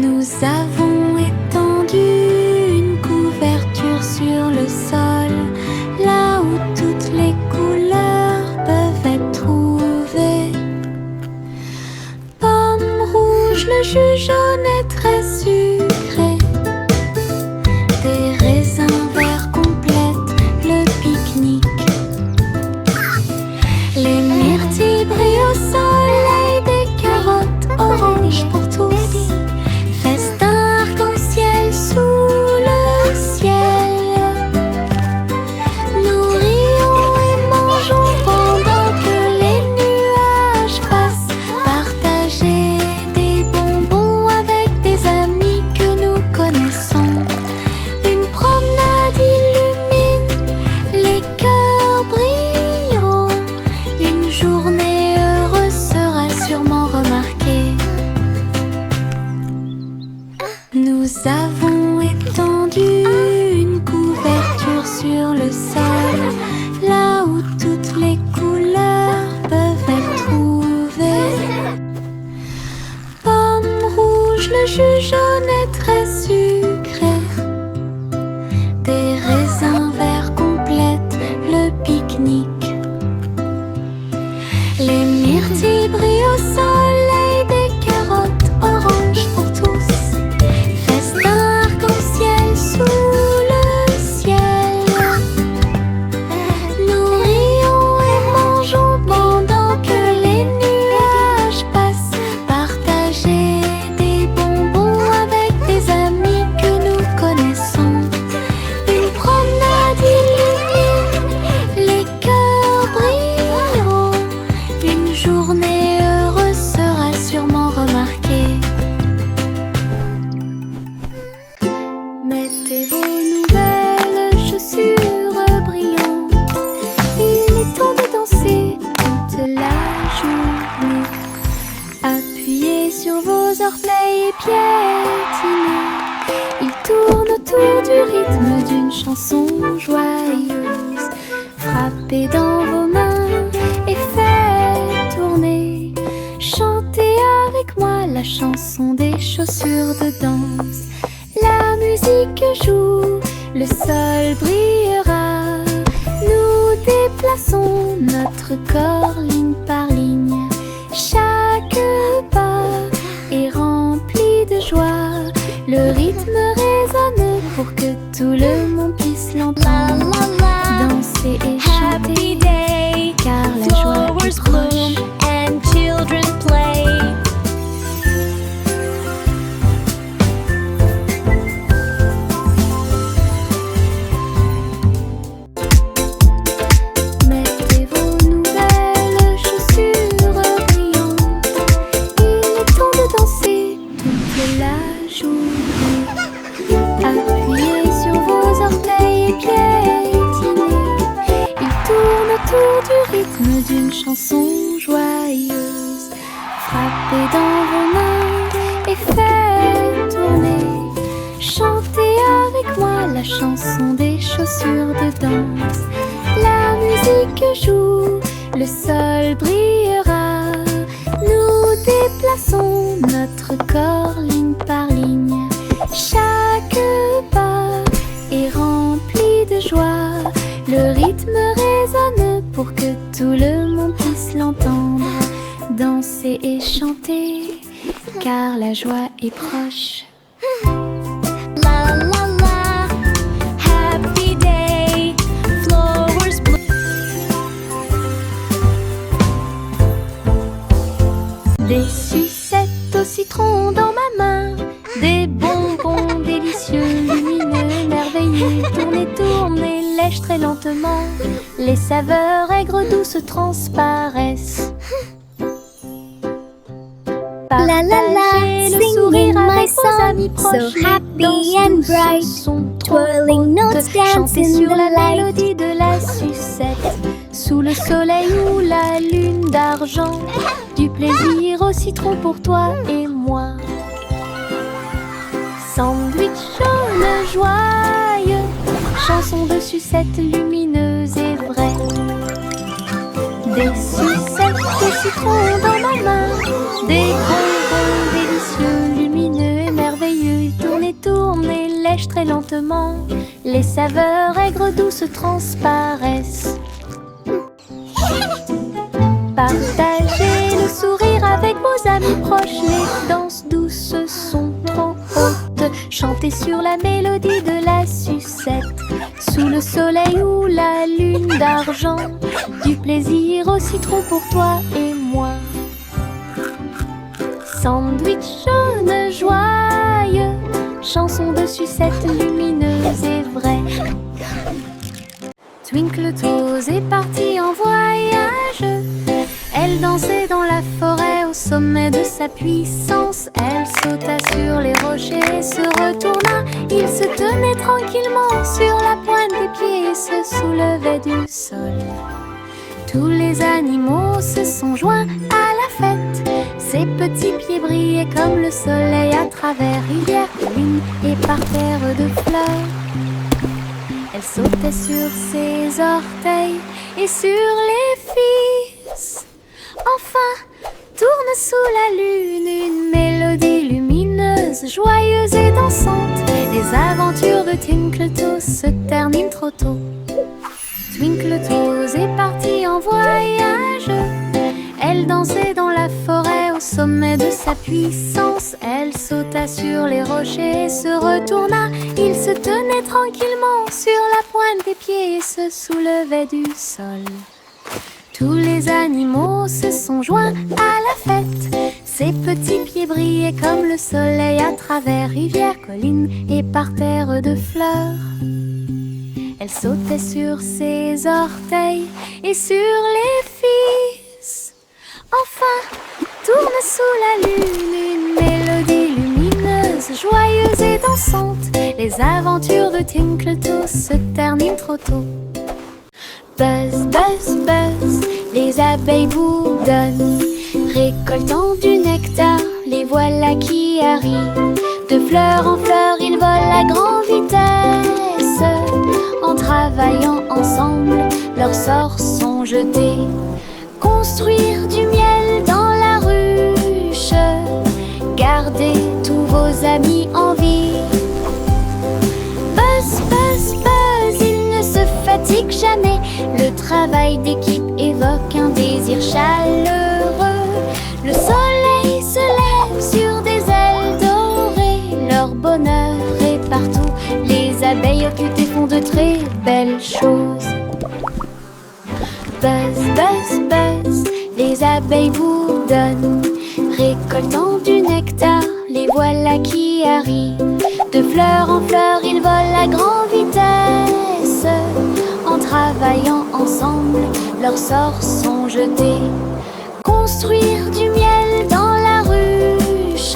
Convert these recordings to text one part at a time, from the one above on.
Nous avons étendu une couverture sur le sol, là où toutes les couleurs peuvent être trouvées. Pomme rouge, le jus jaune est très sucré. Des raisins verts complètent le pique-nique. Les myrtilles brillent au soleil, des carottes oranges pour tous. Festin arc-en-ciel sous le ciel. Nous rions et mangeons pendant que les nuages passent. Partager des bonbons avec des amis que nous connaissons. Une promenade illumine, les cœurs brilleront. Une journée heureuse sera sûrement remarquée. Nous avons étendu une couverture sur le sol, là où toutes les couleurs peuvent être trouvées. Pomme rouge, le jus jaune est très sucré. Des raisins verts complètent le pique-nique. Les myrtilles brillent au soleil, des carottes oranges pour tous. Festin arc-en-ciel sous le ciel. Nous rions et mangeons pendant que les nuages passent. Partager des bonbons avec des amis que nous connaissons. Une promenade illumine, les cœurs brilleront. Une journée heureuse sera sûrement remarquée. Mettez vos nouvelles chaussures brillantes. Il est temps de danser toute la journée. Appuyez sur vos orteils et piétinez. Ils tournent autour du rythme d'une chanson joyeuse. Frappez dans vos mains et faites tourner. Chantez avec moi la chanson des chaussures de danse. La musique joue, le sol brillera. Nous déplaçons notre corps ligne par ligne. Chaque pas est rempli de joie. Le rythme résonne pour que tout le monde puisse l'entendre. Danser et chanter, car la joie est proche. And children play. Mettez vos nouvelles chaussures brillantes. Il est temps de danser toute la journée. Appuyez sur vos orteils et piétinez. Ils tournent autour du rythme d'une chanson joyeuse. Frappez dans vos mains et faites tourner. Chantez avec moi la chanson des chaussures de danse. La musique joue, le sol brillera. Nous déplaçons notre corps ligne par ligne. Chaque pas est rempli de joie. Le rythme résonne pour que tout le monde puisse l'entendre. Danser et chanter, car la joie est proche. La la la, happy day, flowers bloom. Des sucettes au citron dans ma main. Des bonbons délicieux, lumineux, merveilleux. Tournez, tournez, lèche très lentement. Les saveurs aigres douces transparaissent. La la la, Partagez le singing sourire my avec vos song, amis so proches. happy Danse and douce, bright. son trop Twirling haute. notes dance Chantez in sur the la light. mélodie de la sucette. Sous le soleil ou la lune d'argent. Du plaisir au citron pour toi et moi. Sandwich jaune joyeux, chanson de sucette lumineuse et vraie. Des sucettes de citron dans ma main, des bonbons délicieux, lumineux et merveilleux. mélange très lentement. Les saveurs aigres douces transparaissent. Partagez le sourire avec vos amis proches. Les danses douces sont trop hautes. Chantez sur la mélodie de la sucette. Sous le soleil ou la lune d'argent. Du plaisir au citron pour toi et moi. Sandwich jaune joyeux, chanson de sucette lumineuse et vraie. Twinkle Toes est partie en voyage. Elle dansait dans la forêt au sommet de sa puissance. Elle sauta sur les rochers et se retourna. Il se tenait tranquillement sur la pointe des pieds et se soulevait du sol. Tous les animaux se sont joints à la fête. Ses petits pieds brillaient comme le soleil à travers rivières, collines et parterres de fleurs. Elle sautait sur ses orteils et sur les fils. Enfin, tourne sous la lune une mélodie lumineuse, joyeuse et dansante. Les aventures de Twinkle Toes se terminent trop tôt. Twinkle Toes est partie en voyage. Elle dansait dans la forêt au sommet de sa puissance. Elle sauta sur les rochers et se retourna. Il se tenait tranquillement sur la pointe des pieds et se soulevait du sol. Tous les animaux se sont joints à la fête. Ses petits pieds brillaient comme le soleil à travers rivières, collines et parterres de fleurs. Elle sautait sur ses orteils et sur les fils. Enfin, tourne sous la lune une mélodie lumineuse, joyeuse et dansante. Les aventures de Twinkle Toes se terminent trop tôt. Buzz, buzz, buzz, les abeilles bourdonnent, récoltant du nectar, les voilà qui arrivent. De fleur en fleur, ils volent à grande vitesse. En travaillant ensemble, leurs sorts sont jetés. Construire du miel dans la ruche, gardez tous vos amis en vie. Buzz, buzz, buzz, ils ne se fatiguent jamais. Le travail d'équipe évoque un désir chaleureux. Le soleil se lève sur des ailes dorées. Leur bonheur est partout. Les abeilles occupées font de très belles choses. Buzz, buzz, buzz, les abeilles bourdonnent, récoltant du nectar, les voilà qui arrivent. De fleur en fleur, ils volent à grande vitesse. En travaillant ensemble, leurs sorts sont jetés. Construire du miel dans la ruche,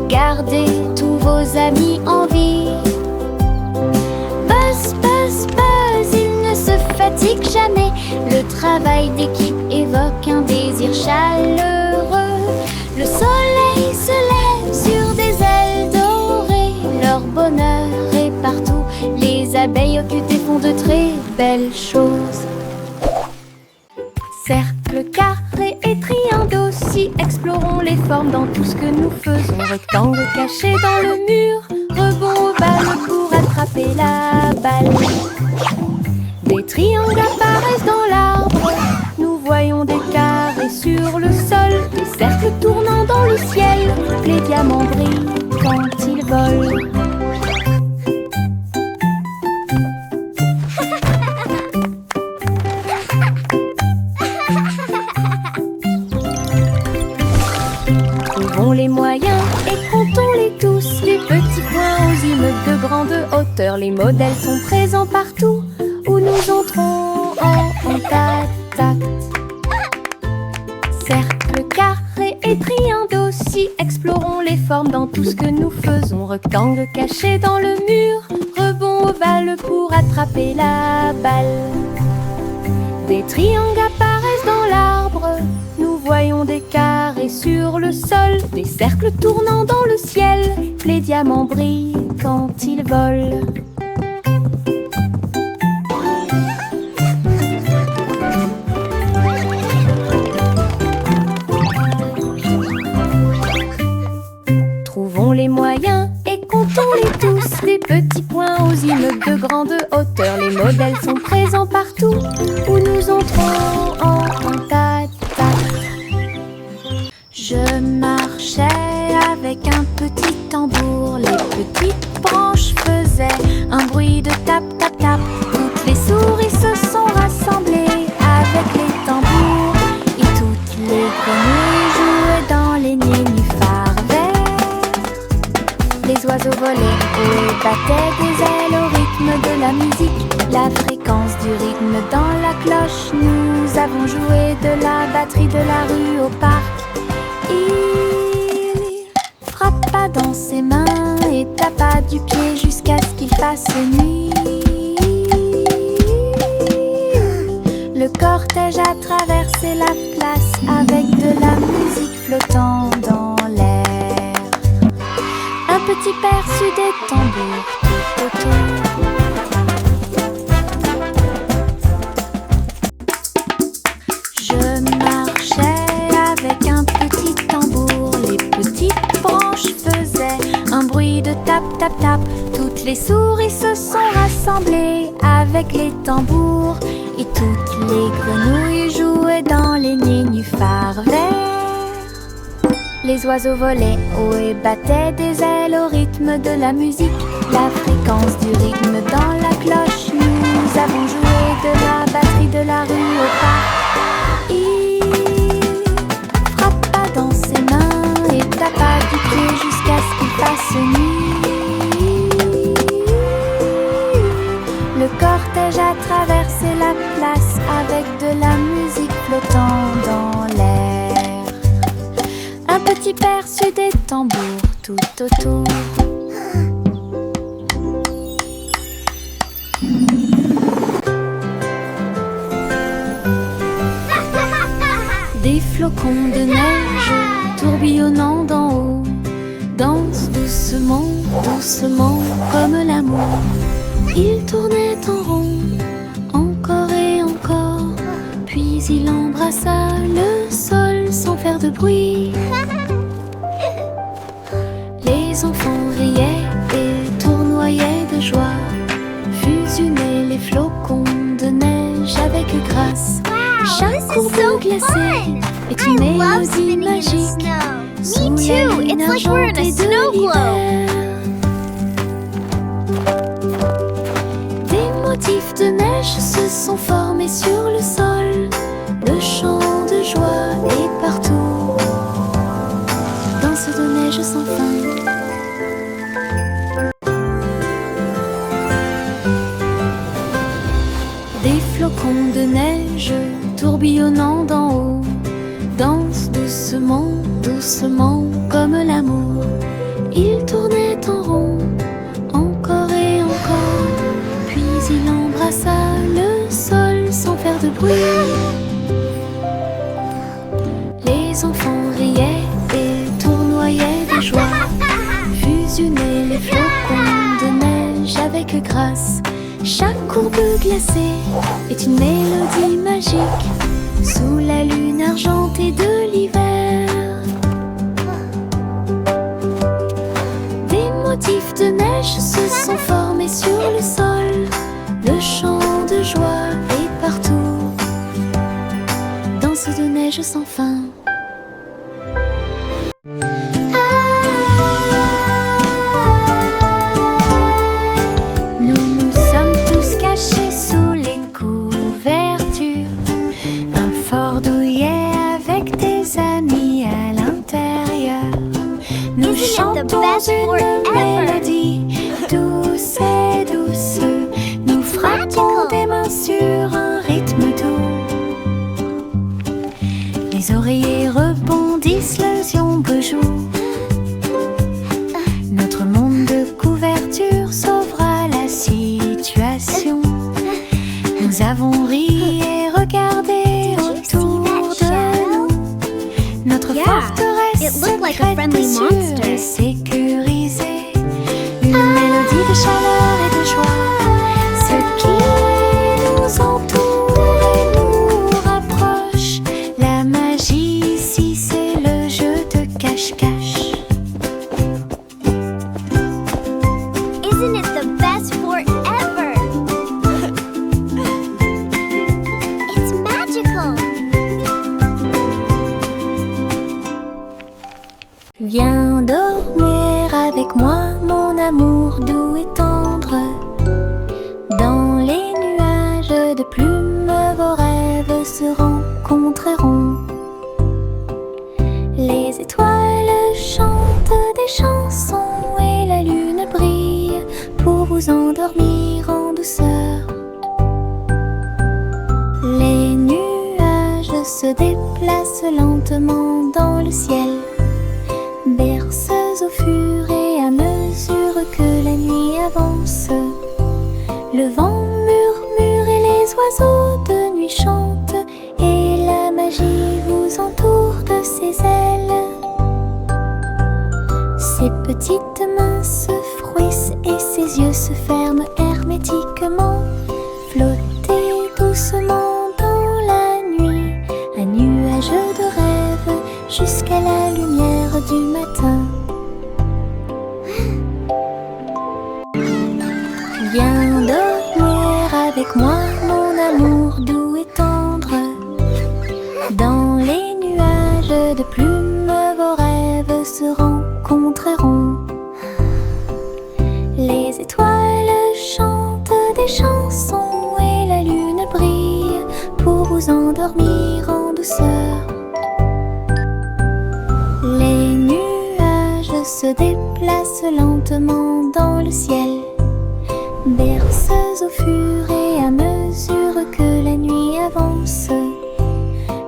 gardez tous vos amis en vie. Buzz, buzz, buzz, ils ne se fatiguent jamais. Le travail d'équipe évoque un désir chaleureux. Le soleil se lève sur des ailes dorées. Leur bonheur est partout. Les abeilles occupées font de très belles choses. Cercle, carré et triangle aussi, explorons les formes dans tout ce que nous faisons. Rectangle caché dans le mur, rebond ovale pour attraper la balle. Des triangles apparaissent dans l'arbre, nous voyons des carrés sur le sol, des cercles tournant dans le ciel, les diamants brillent quand ils volent. Trouvons les moyens et comptons-les tous, des petits points aux immeubles de grande hauteur. Les modèles sont présents partout où nous entrons en contact. Cercle, carré et triangle aussi, explorons les formes dans tout ce que nous faisons. Rectangle caché dans le mur, rebond ovale pour attraper la balle. Des triangles apparaissent dans l'arbre, nous voyons des carrés sur le sol, des cercles tournant dans le ciel, les diamants brillent quand ils volent. Trouvons les moyens et comptons-les tous, des modèles sont présents partout où nous entrons en contact. Je marchais avec un petit tambour. Les petites branches faisaient un bruit de tap tap tap. Toutes les souris se sont rassemblées avec les tambours. Et toutes les grenouilles jouaient dans les nénuphars verts. Les oiseaux volaient haut et battaient des ailes au rythme de la musique. La fréquence du rythme dans la cloche. Nous avons joué de la batterie de la rue au parc. Il frappa dans ses mains et tapa du pied jusqu'à ce qu'il fasse nuit. Le cortège a traversé la place avec de la musique flottant dans l'air. Un petit perçu des tambours tout autour. Je marchais avec un petit tambour. Les petites branches faisaient un bruit de tap tap tap. Toutes les souris se sont rassemblées avec les tambours. Et toutes les grenouilles jouaient dans les nénuphars verts. Les oiseaux volaient haut et battaient des ailes au rythme de la musique. La fréquence du rythme dans la cloche. Nous avons joué de la batterie de la rue au parc. Il frappa dans ses mains et tapa du pied jusqu'à ce qu'il fasse nuit. Le cortège a traversé la place avec de la musique flottant dans l'air. Un petit perçu des tambours tout autour. Des flocons de neige tourbillonnant d'en haut dansent doucement, doucement comme l'amour. Il tournait en rond, encore et encore, puis il embrassa le sol sans faire de bruit. Les enfants riaient et tournoyaient de joie, fusionnaient les flocons de neige avec grâce. Chaque courbe glacée est une mélodie magique sous la lune argentée de l'hiver. Des motifs de neige se sont formés sur le sol. Le chant de joie est partout. Danse de neige sans fin. Des flocons de neige tourbillonnant d'en haut dansent doucement, doucement comme l'amour. Il tournait en rond, encore et encore, puis il embrassa le sol sans faire de bruit. Les enfants riaient et tournoyaient de joie, fusionnaient les flocons de neige avec grâce. Chaque courbe glacée est une mélodie magique sous la lune argentée de l'hiver. Des motifs de neige se sont formés sur le sol. Le chant de joie est partout. Danse de neige sans fin. Une mélodie douce et douce. Nous frappons des mains sur un rythme doux. Les oreillers rebondissent, les ombres jouent. Notre monde de couverture sauvera la situation. Nous avons ri et regardé autour de nous. Notre forteresse secrète est sûre et sécurisée. Une mélodie de chaleur et de joie. Ce qui nous entoure et nous rapproche. La magie ici, c'est le jeu de cache-cache. Isn't it the best sport ever? Viens dormir avec moi, mon amour doux et tendre. Dans les nuages de plumes, vos rêves se rencontreront. Les étoiles chantent des chansons et la lune brille pour vous endormir en douceur. Les nuages se déplacent lentement dans le ciel, berceuses au fur et à mesure que la nuit avance. Le vent murmure et les oiseaux de nuit chantent, et la magie vous entoure de ses ailes. Ses petites mains se frouissent et ses yeux se ferment hermétiquement. Flottez doucement dans la nuit, un nuage de rêve jusqu'à la lumière du matin. Viens dormir avec moi, mon amour doux et tendre. Dans les nuages de plumes, vos rêves se rencontreront. Les étoiles chantent des chansons et la lune brille pour vous endormir en douceur. Les nuages se déplacent lentement dans le ciel, berceuses au fur et à mesure que la nuit avance.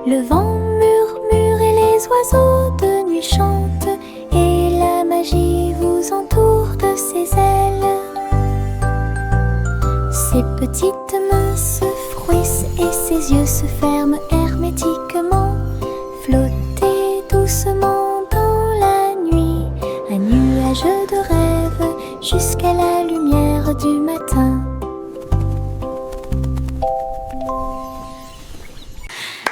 Le vent murmure et les oiseaux de nuit chantent, et la magie vous entoure de ses ailes. Ses petites mains se frouissent et ses yeux se ferment hermétiquement. Flottez doucement dans la nuit, un nuage de rêve jusqu'à la lumière du matin.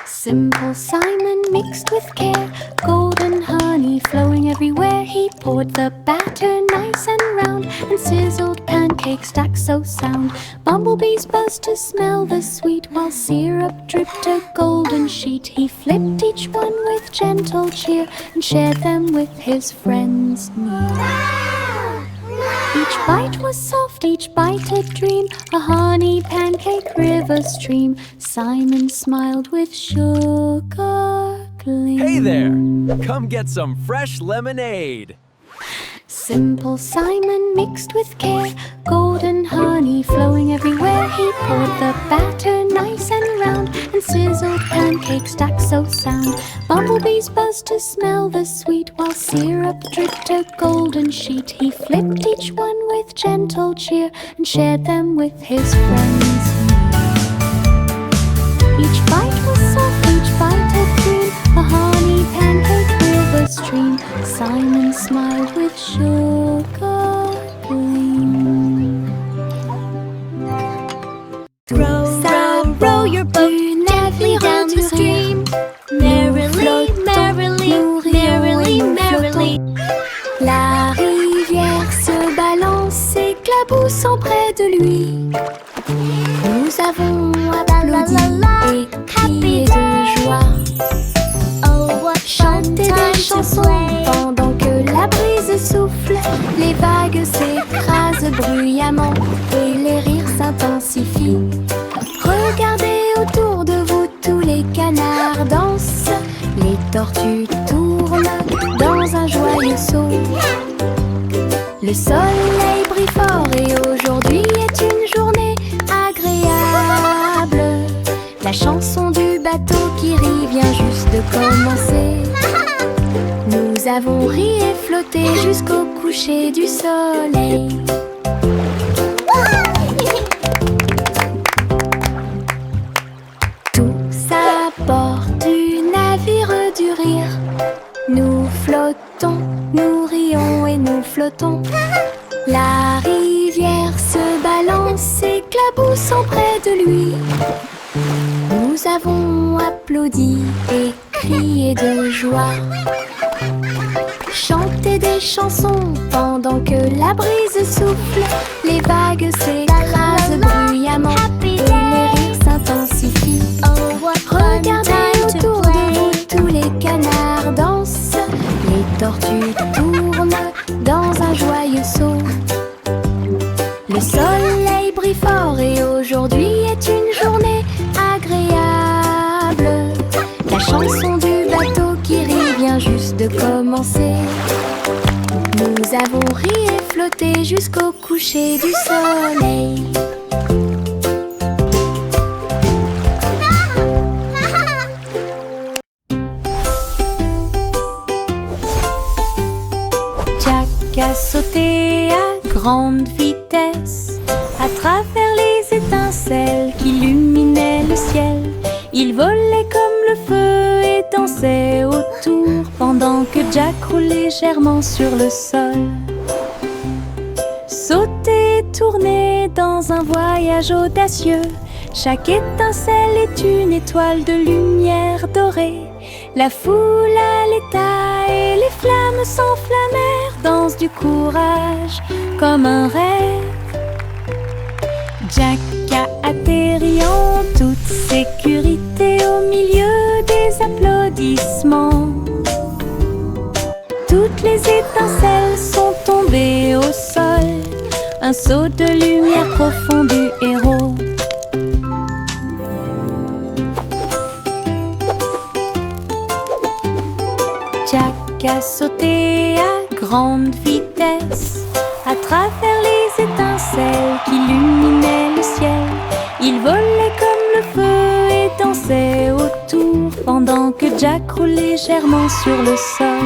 Simple Simon mixed with care, golden honey flowing everywhere. He poured the batter nice and round, and sizzled pancakes stacked so sound. Bumblebees buzzed to smell the sweet, while syrup dripped a golden sheet. He flipped each one with gentle cheer, and shared them with his friends near. Each bite was soft, each bite a dream, a honey pancake river stream. Simon smiled with sugar gleam. Hey there! Come get some fresh lemonade! Simple Simon mixed with care, golden honey flowing everywhere. He poured the batter nice and round, and sizzled pancakes stacked so sound. Bumblebees buzzed to smell the sweet, while syrup dripped a golden sheet. He flipped each one with gentle cheer, and shared them with his friends. Each bite was soft, each bite a dream, a honey pancake river stream. Simon smiled with sugar gleam. Row, row your boat gently down the stream. Merrily, merrily, merrily, merrily. La rivière se balance, s'éclaboussant près de lui. Nous avons applaudi et crié de joie. Oh, what fun Chanter time des to chansons play. pendant que la brise souffle. Les vagues s'écrasent bruyamment et les rires s'intensifient. Regardez autour de vous, tous les canards dansent. Les tortues tournent dans un joyeux saut. Le soleil brille fort et aujourd'hui est une journée agréable. La chanson du bateau qui rit vient juste de commencer. Nous avons ri et flotté jusqu'au coucher du soleil. Tous à bord du navire du rire, nous flottons, nous rions et nous flottons. La rivière se balance, s'éclaboussant près de lui. Nous avons applaudi et crié de joie. Chanter des chansons pendant que la brise souffle. Les vagues s'écrasent bruyamment et les rires s'intensifient. Oh, what fun Regardez time to autour de play. vous, tous les canards dansent. Les tortues sauter jusqu'au coucher du soleil. Jack a sauté à grande vitesse à travers les étincelles qui illuminaient le ciel. Il volait comme le feu et dansait autour pendant que Jack roulait légèrement sur le sol. Sauter et tourner dans un voyage audacieux. Chaque étincelle est une étoile de lumière dorée. La foule à l'état et les flammes s'enflammèrent. Danse du courage comme un rêve. Jack a atterri en toute sécurité au milieu des applaudissements. Toutes les étincelles sont tombées au sol. Un saut de lumière profond du héros. Jack a sauté à grande vitesse à travers les étincelles qui illuminaient le ciel. Il volait comme le feu et dansait autour pendant que Jack roulait légèrement sur le sol.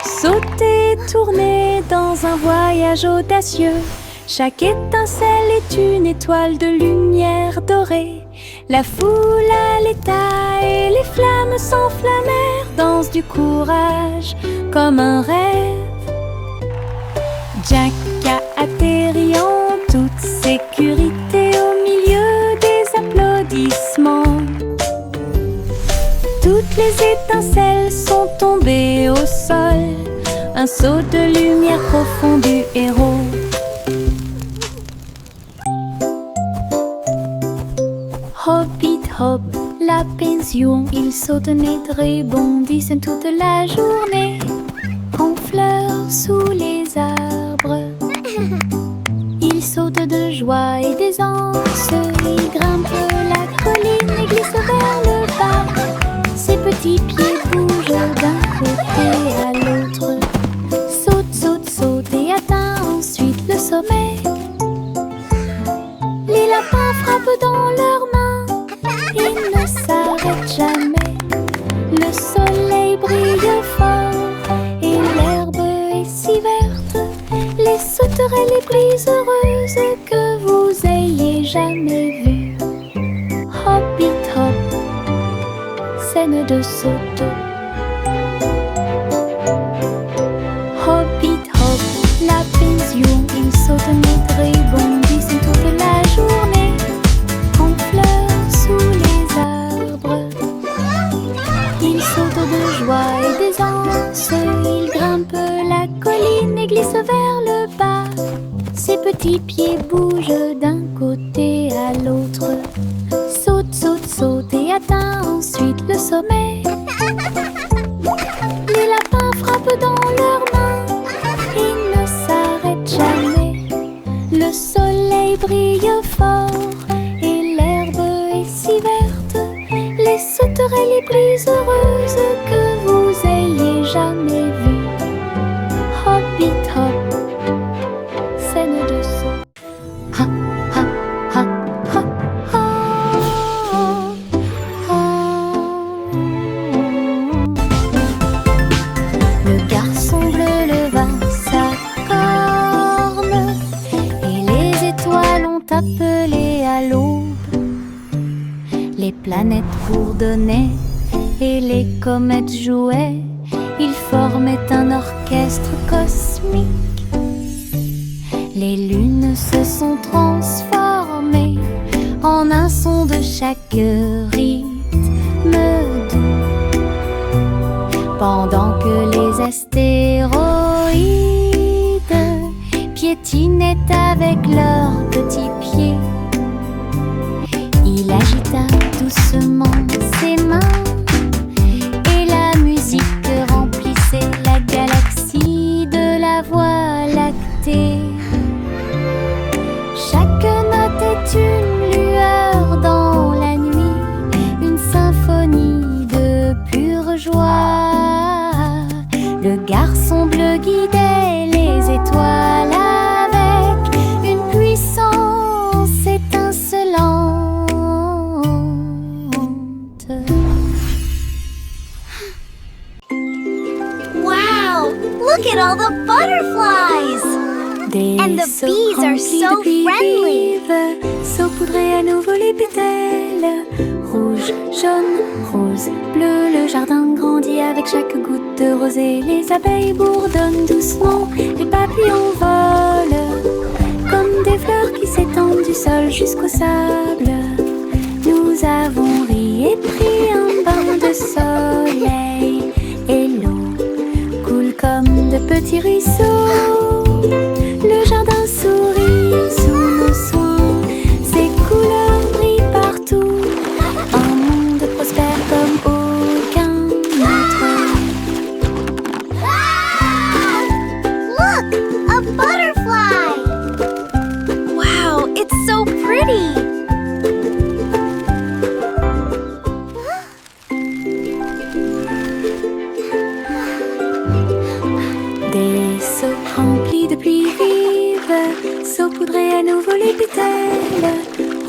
Sauter et tourner dans un voyage audacieux. Chaque étincelle est une étoile de lumière dorée. La foule à l'état et les flammes s'enflammèrent. Danse du courage comme un rêve. Jack a atterri en toute sécurité au milieu des applaudissements. Toutes les étincelles sont tombées au sol. Un saut de lumière profond du héros. Hoppit hop, la pension. Ils sautent et rebondissent toute la journée. En fleurs sous les arbres. Ils sautent de joie et d'aisance. Ils grimpent la colline et glissent vers le bas. Ses petits pieds bougent d'un côté à l'autre. Saute, saute, saute et atteint ensuite le sommet. Les lapins frappent dans leurs mains. Ils ne s'arrêtent jamais. Le soleil brille fort et l'herbe est si verte. Les sauterelles les plus heureuses que vous ayez jamais vues. Hoppit hop, scène de saut. Hoppit hop, la pension. Ils sautent et rebondissent toute la journée. En fleurs sous les arbres. Ils sautent de joie et d'aisance. Ils grimpent la colline et glissent vers le bas. Ses petits pieds bougent d'un côté à l'autre. Saute, saute, saute et atteint ensuite le sommet. Les lapins frappent dans leurs mains. Ils ne s'arrêtent jamais. Le soleil brille fort et l'herbe est si verte. Les sauterelles les plus heureuses que vous ayez jamais vues. Hoppit hop, scène de saut. Ha, ha, ha, ha, ha, ha. Le garçon bleu leva sa corne et les étoiles ont appelé à l'aube. Les planètes bourdonnaient et les comètes jouaient. Ils formaient un orchestre cosmique. Les lunes se sont transformées en un son de chaque rythme doux. Pendant que les astéroïdes piétinaient avec leurs petits pieds, il agita doucement ses mains et la musique remplissait la galaxie de la Voie lactée. Chaque note est une lueur dans la nuit, une symphonie de pure joie. Le garçon bleu guidait les Look at all the butterflies! Des And the seaux bees are remplis so de pluie friendly. vive, saupoudrer à nouveau les pétales. Rouge, jaune, rose, bleu, le jardin grandit avec chaque goutte de rosée. Les abeilles bourdonnent doucement, les papillons volent comme des fleurs qui s'étendent du sol jusqu'au sable. Nous avons ri et pris un bain de soleil, et l'eau coule comme de petits ruisseaux. Le jardin sourit sous nos soins, ses couleurs brillent partout. Un monde prospère comme aucun autre. Look! A butterfly! Wow, it's so pretty! Des seaux remplis de pluie vive, saupoudrer à nouveau les pétales.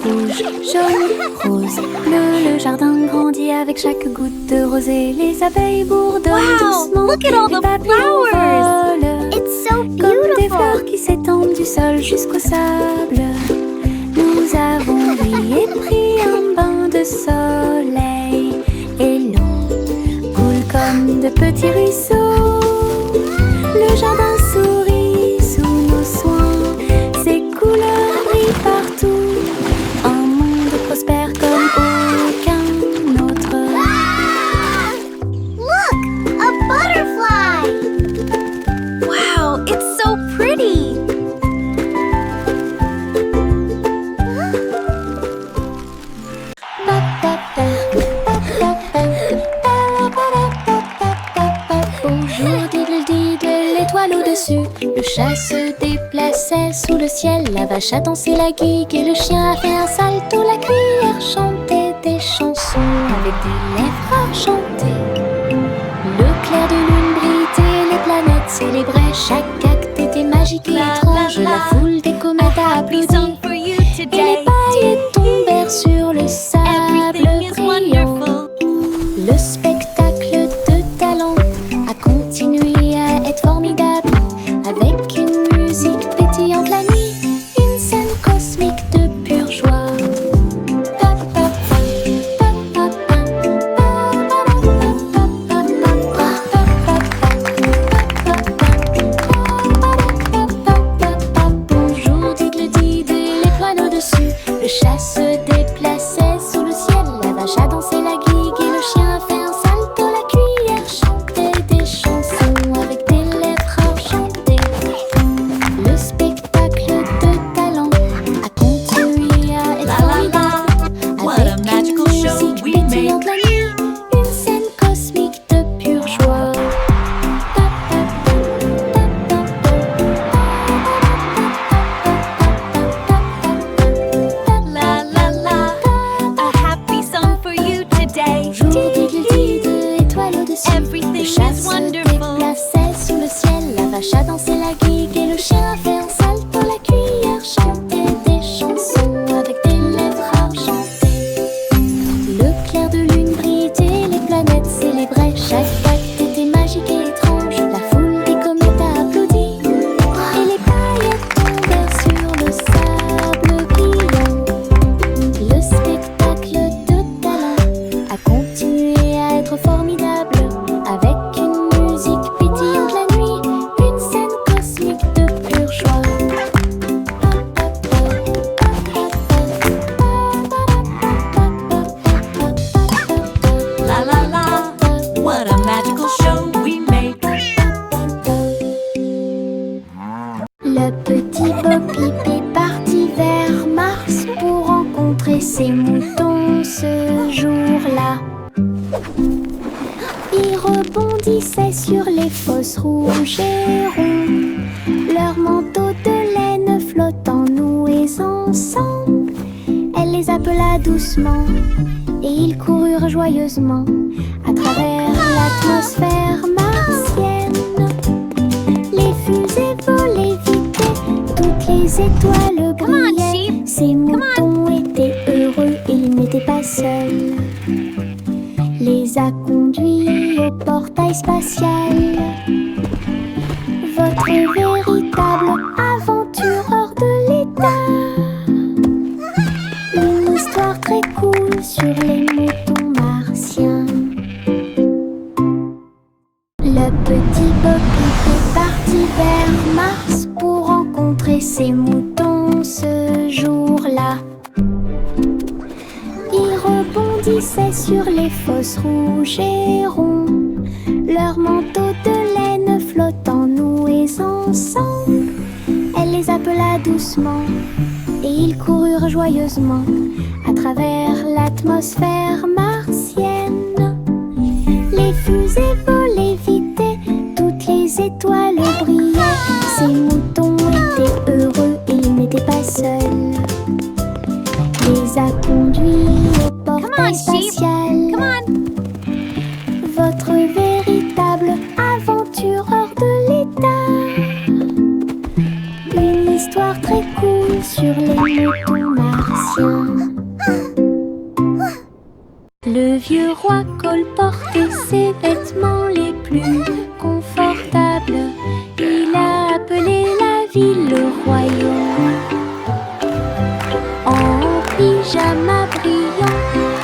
Rouge, jaune, rose, bleu, le jardin grandit avec chaque goutte de rosée. Les abeilles bourdonnent Wow, doucement, look at all les the papillons flowers. volent It's so comme des fleurs beautiful! qui s'étendent du sol jusqu'au sable. Nous avons ri et pris un bain de soleil, et l'eau coule comme de petits ruisseaux. Le jardin sourit sous nos soins, ses couleurs brillent partout. Un monde prospère comme aucun autre. Look! A butterfly! Wow, it's so pretty! Bonjour, diddle-diddle, l'étoile au-dessus. Le chat se déplaçait sous le ciel. La vache a dansé la guigue et le chien a fait un salto. La cuillère chantait des chansons avec des lèvres argentées. Le clair de lune brillait, les planètes célébraient. Chaque acte était magique et étrange. La foule des comètes a applaudi. for you Et les paillettes tombèrent sur le sable brillant. Le spectacle de talent a continué à être formidable, avec une musique pétillante la nuit, une scène cosmique de pure joie. Bonjour, diddle-diddle, l'étoile au-dessus. Le chat se déplaçait sous le ciel. La vache a dansé la guigue et le chien a fait un salto. La cuillère chantait des chansons avec des lèvres argentées. Le spectacle de talent a continué à être formidable, What a avec magical une show musique we pétillante la nuit, une scène cosmique de pure joie. La la la, a happy song for you today. Bonjour, diddle-diddle, étoile au-dessus. Everything Le chat is se wonderful. déplaçait sous le ciel. La vache a dansé la guigue et le chien a fait un salto. La cuillère chantait des chansons avec des lèvres argentées. Le clair de lune brillait, les planètes célébraient. Chaque acte était magique et étrange. La foule des comètes a applaudi. Et les paillettes tombèrent sur le sable brillant. Le spectacle de talent a continué à être formidable, avec une musique pétillante la nuit, une scène cosmique de pure joie. La la la, what a magical show we made. Le petit Bo-Peep est parti vers Mars pour rencontrer ses moutons ce jour-là. Ils rebondissaient sur les fosses rouges et ronds, leurs manteaux de laine flottant noués ensemble. Elle les appela doucement et ils coururent joyeusement à travers l'atmosphère martienne. Les fusées volaient vite, toutes les étoiles brillaient. Ces moutons étaient heureux et ils n'étaient pas seuls. Les a conduits au portail spatial. Votre véritable aventureur de l'État. Une histoire très cool sur les moutons martiens. Le petit Poppy est parti vers Mars pour rencontrer ses moutons ce jour-là. Ils rebondissaient sur les fosses rouges et ronds, leurs manteaux de laine flottant noués ensemble. Elle les appela doucement et ils coururent joyeusement à travers l'atmosphère martienne. Les fusées volaient vite et toutes les étoiles brillaient. Ces moutons étaient heureux et ils n'étaient pas seuls. Les a conduits au portail spatial. Votre véritable aventureur de l'État. Une histoire très cool sur les moutons martiens. Le vieux roi Cole portait ses vêtements les plus confortables. Il a appelé la ville le royaume. En pyjama brillant,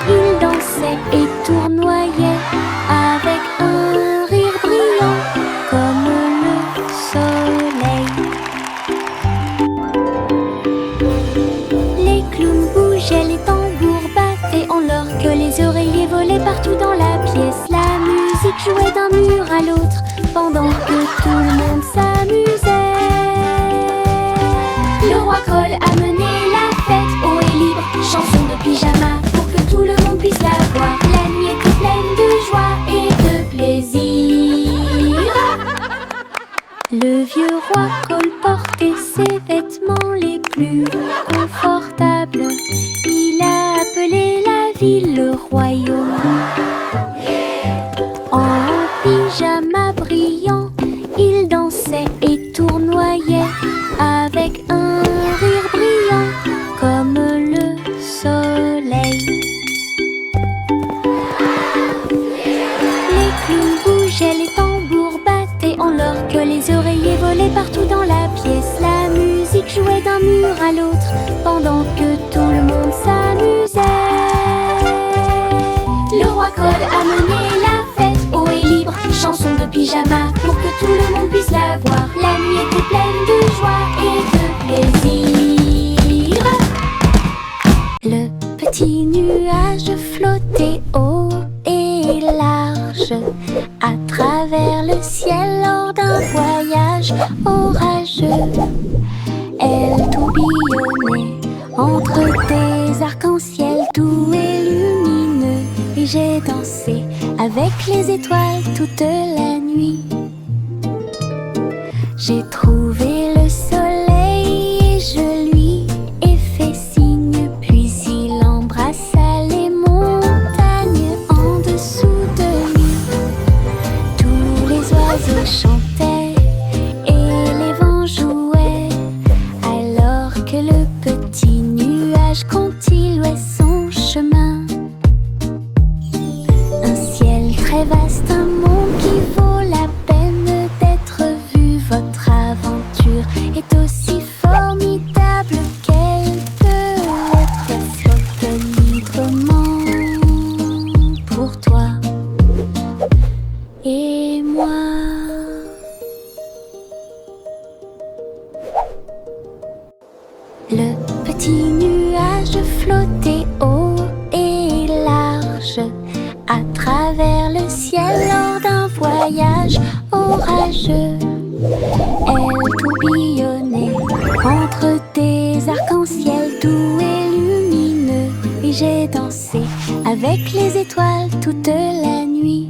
il dansait et tournoyait avec un rire brillant comme le soleil. Les clowns bougeaient, les tambours battaient en l'or que les oreillers volaient partout dans la pièce. La musique jouait d'un mur à l'autre pendant que tout le monde s'amusait. Le roi Cole a mené la fête haut et libre, chanson de pyjama pour que tout le monde puisse la voir. La nuit était pleine de joie et de plaisir. Le vieux roi Cole portait ses vêtements les plus confortables. Il a appelé la ville le royaume. En pyjama brillant, il dansait et tournoyait avec un rire brillant comme le soleil. Les clowns bougeaient, les tambours battaient en l'or que les oreillers volaient partout dans la pièce. La musique jouait d'un mur à l'autre pendant que tout le monde s'amusait. Le roi Cole a mené la fête haut et libre, chanson de pyjama pour que tout le monde puisse la voir. La nuit était pleine de joie et de plaisir. Le petit nuage flottait haut et large à travers le ciel lors d'un voyage orageux. Elle tourbillonnait entre des arcs-en-ciel doux et lumineux. Et j'ai dansé avec les étoiles toute la nuit. J'ai trouvé le soleil et je lui ai fait signe. Puis il embrassa les montagnes en dessous de lui. Tous les oiseaux chantaient et les vents jouaient, alors que le petit nuage continuait son chemin. Un ciel très vaste, un monde qui vaut la peine d'être vu. Votre aventure est aussi formidable qu'elle peut être. Elle flotte librement pour toi et moi. Le petit nuage flottait haut et large à travers le ciel lors d'un voyage orageux. Elle tourbillonnait entre des arcs-en-ciel doux et lumineux. Et j'ai dansé avec les étoiles toute la nuit.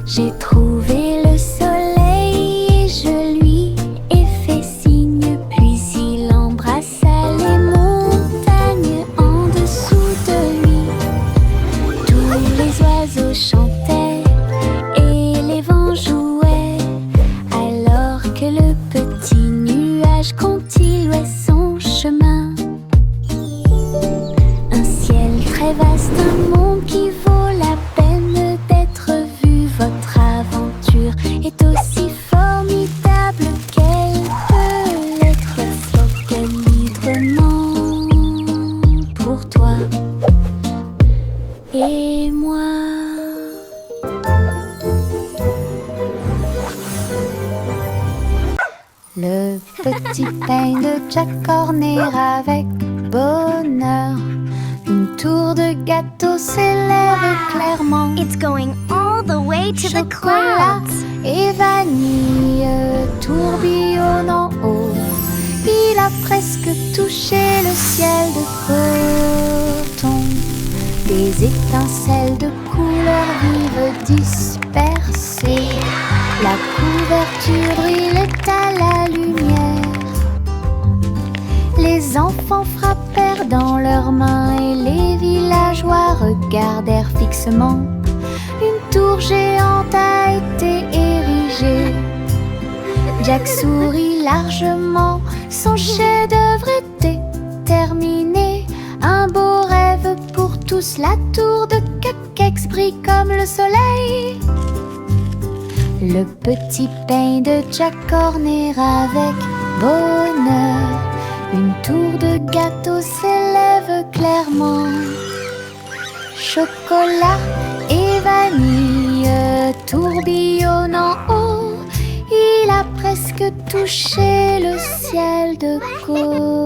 J'ai trouvé le soleil et je lui ai fait signe. Puis il embrassa les montagnes en dessous de lui. Tous les oiseaux chantaient et les vents jouaient, alors que le petit nuage continuait son chemin. Un ciel très vaste, un monde qui vaut la peine d'être vu. Votre aventure est aussi forte Le petit pain de Jack Horner avec bonheur. Une tour de gâteau s'élève clairement. It's going all the way to the Chocolat clouds. et vanille tourbillonnent en haut. Il a presque touché le ciel de coton. Des étincelles de couleurs vives dispersées. La couverture brillait à la lumière. Les enfants frappèrent dans leurs mains et les villageois regardèrent fixement. Une tour géante a été érigée. Jack sourit largement, son chef-d'œuvre était terminé. Un beau rêve pour tous, la tour de Cupcakes brille comme le soleil. Le petit pain de Jack Horner avec bonheur. Une tour de gâteau s'élève clairement. Chocolat et vanille tourbillonnent en haut. Il a presque touché le ciel de coton.